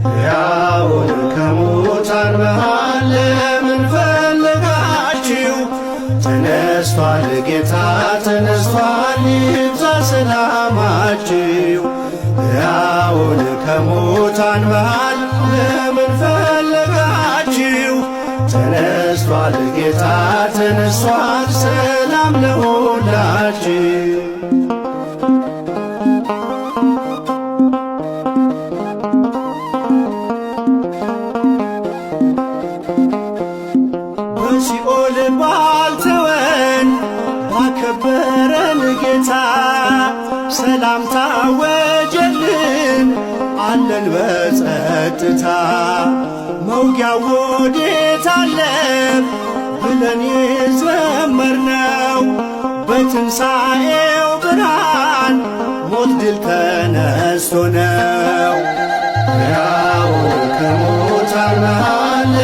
ሕያውን ከሙታን መሃል ለምን ፈለጋችሁ? ተነስቷል ጌታ ተነስቷል፣ ይብዛ ሰላማችሁ። ሕያውን ከሙታን መሃል ለምን ፈለጋችሁ? ተነስቷል ጌታ ተነስቷል፣ ሰላም ለሁላችሁ። በሲኦል ባልተወን ባከበረን ጌታ ሰላምታ ወጀልን አለን በጸጥታ። መውጊያው ወዴት አለ ብለን የዘመርነው በትንሣኤው ብርሃን ሞት ድል ተነስቶ ነው። ሕያውን ከሙታን መሃል